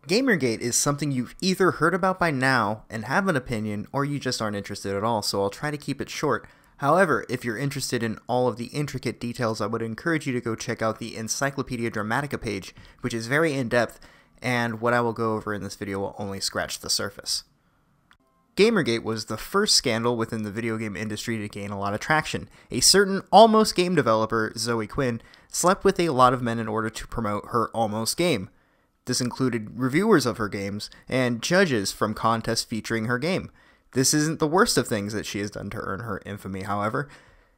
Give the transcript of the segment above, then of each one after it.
GamerGate is something you've either heard about by now and have an opinion, or you just aren't interested at all, so I'll try to keep it short. However, if you're interested in all of the intricate details, I would encourage you to go check out the Encyclopedia Dramatica page, which is very in-depth, and what I will go over in this video will only scratch the surface. GamerGate was the first scandal within the video game industry to gain a lot of traction. A certain almost game developer, Zoe Quinn, slept with a lot of men in order to promote her almost game. This included reviewers of her games and judges from contests featuring her game. This isn't the worst of things that she has done to earn her infamy, however.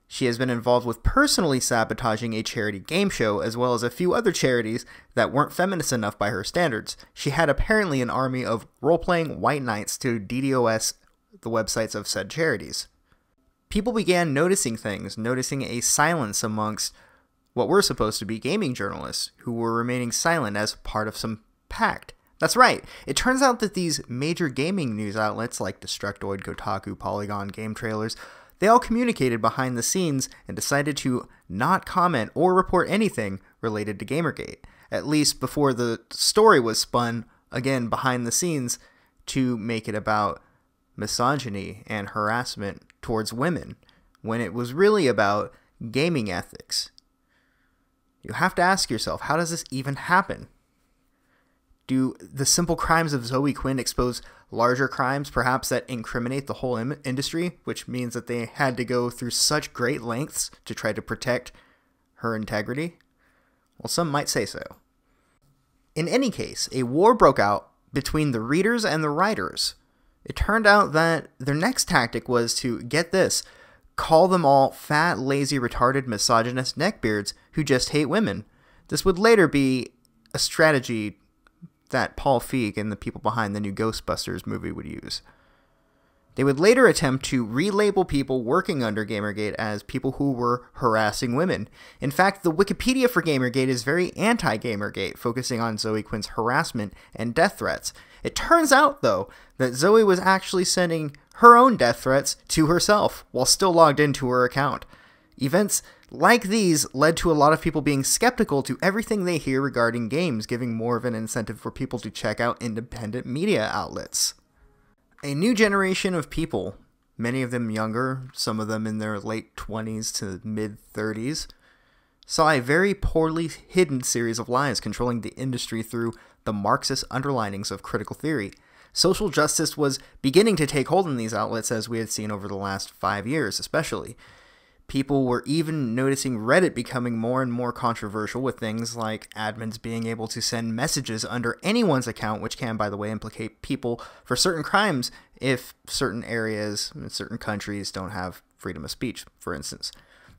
She has been involved with personally sabotaging a charity game show, as well as a few other charities that weren't feminist enough by her standards. She had apparently an army of role-playing white knights to DDoS the websites of said charities. People began noticing things, noticing a silence amongst what were supposed to be gaming journalists, who were remaining silent as part of some pact. That's right, it turns out that these major gaming news outlets like Destructoid, Kotaku, Polygon, Game Trailers, they all communicated behind the scenes and decided to not comment or report anything related to GamerGate, at least before the story was spun, again behind the scenes, to make it about misogyny and harassment towards women, when it was really about gaming ethics. You have to ask yourself, how does this even happen? Do the simple crimes of Zoe Quinn expose larger crimes, perhaps that incriminate the whole industry, which means that they had to go through such great lengths to try to protect her integrity? Well, some might say so. In any case, a war broke out between the readers and the writers. It turned out that their next tactic was to, get this, call them all fat, lazy, retarded, misogynist neckbeards who just hate women. This would later be a strategy that Paul Feig and the people behind the new Ghostbusters movie would use. They would later attempt to relabel people working under GamerGate as people who were harassing women. In fact, the Wikipedia for GamerGate is very anti-GamerGate, focusing on Zoe Quinn's harassment and death threats. It turns out, though, that Zoe was actually sending her own death threats to herself while still logged into her account. Events like these led to a lot of people being skeptical to everything they hear regarding games, giving more of an incentive for people to check out independent media outlets. A new generation of people, many of them younger, some of them in their late 20s to mid-30s, saw a very poorly hidden series of lies controlling the industry through the Marxist underlinings of critical theory. Social justice was beginning to take hold in these outlets, as we had seen over the last 5 years especially. People were even noticing Reddit becoming more and more controversial, with things like admins being able to send messages under anyone's account, which can, by the way, implicate people for certain crimes if certain areas and certain countries don't have freedom of speech, for instance.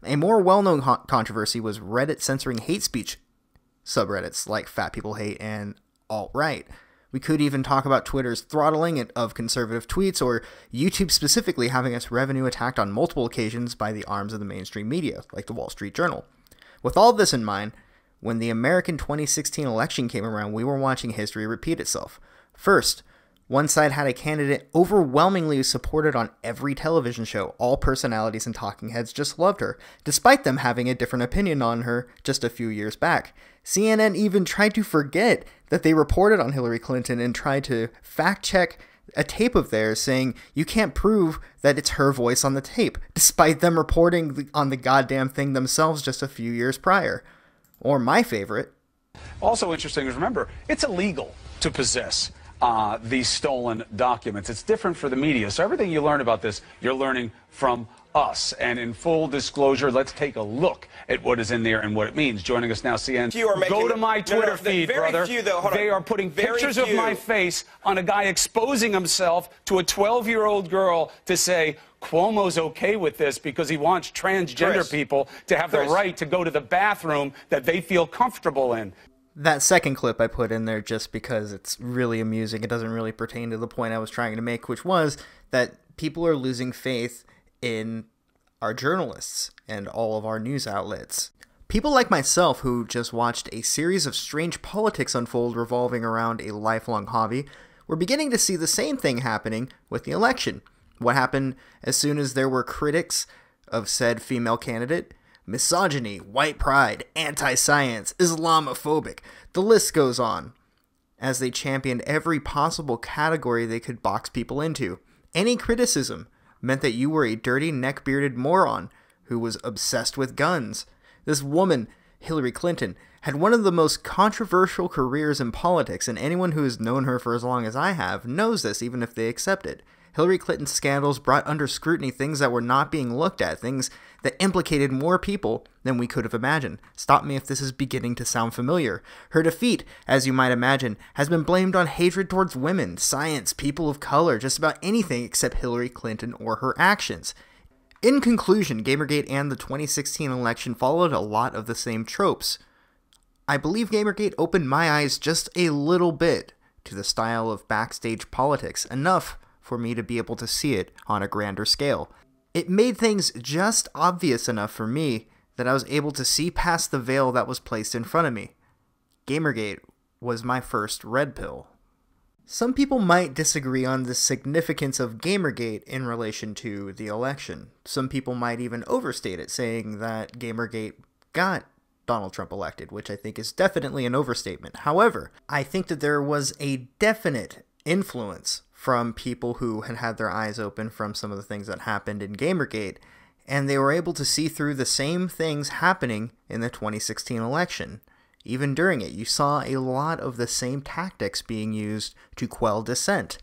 A more well-known controversy was Reddit censoring hate speech subreddits like Fat People Hate and Alt-Right. We could even talk about Twitter's throttling of conservative tweets, or YouTube specifically having its revenue attacked on multiple occasions by the arms of the mainstream media, like the Wall Street Journal. With all this in mind, when the American 2016 election came around, we were watching history repeat itself. First, one side had a candidate overwhelmingly supported on every television show. All personalities and talking heads just loved her, despite them having a different opinion on her just a few years back. CNN even tried to forget that they reported on Hillary Clinton and tried to fact-check a tape of theirs saying you can't prove that it's her voice on the tape, despite them reporting on the goddamn thing themselves just a few years prior. Or my favorite. Also interesting is, remember, it's illegal to possess these stolen documents. It's different for the media. So everything you learn about this, you're learning from us. And in full disclosure, let's take a look at what is in there and what it means. Joining us now, CN. Go to my Twitter feed, brother. They are putting pictures of my face on a guy exposing himself to a 12-year-old girl to say Cuomo's okay with this because he wants transgender people to have the right to go to the bathroom that they feel comfortable in. That second clip I put in there just because it's really amusing. It doesn't really pertain to the point I was trying to make, which was that people are losing faith in our journalists and all of our news outlets. People like myself, who just watched a series of strange politics unfold revolving around a lifelong hobby, were beginning to see the same thing happening with the election. What happened as soon as there were critics of said female candidate? Misogyny, white pride, anti-science, Islamophobic. The list goes on. as they championed every possible category they could box people into. Any criticism meant that you were a dirty, neck-bearded moron who was obsessed with guns. This woman, Hillary Clinton, had one of the most controversial careers in politics, and anyone who has known her for as long as I have knows this, even if they accept it. Hillary Clinton's scandals brought under scrutiny things that were not being looked at, things that implicated more people than we could have imagined. Stop me if this is beginning to sound familiar. Her defeat, as you might imagine, has been blamed on hatred towards women, science, people of color, just about anything except Hillary Clinton or her actions. In conclusion, GamerGate and the 2016 election followed a lot of the same tropes. I believe GamerGate opened my eyes just a little bit to the style of backstage politics, enough for me to be able to see it on a grander scale. It made things just obvious enough for me that I was able to see past the veil that was placed in front of me. GamerGate was my first red pill. Some people might disagree on the significance of GamerGate in relation to the election. Some people might even overstate it, saying that GamerGate got Donald Trump elected, which I think is definitely an overstatement. However, I think that there was a definite influence from people who had had their eyes open from some of the things that happened in GamerGate, and they were able to see through the same things happening in the 2016 election. Even during it, you saw a lot of the same tactics being used to quell dissent.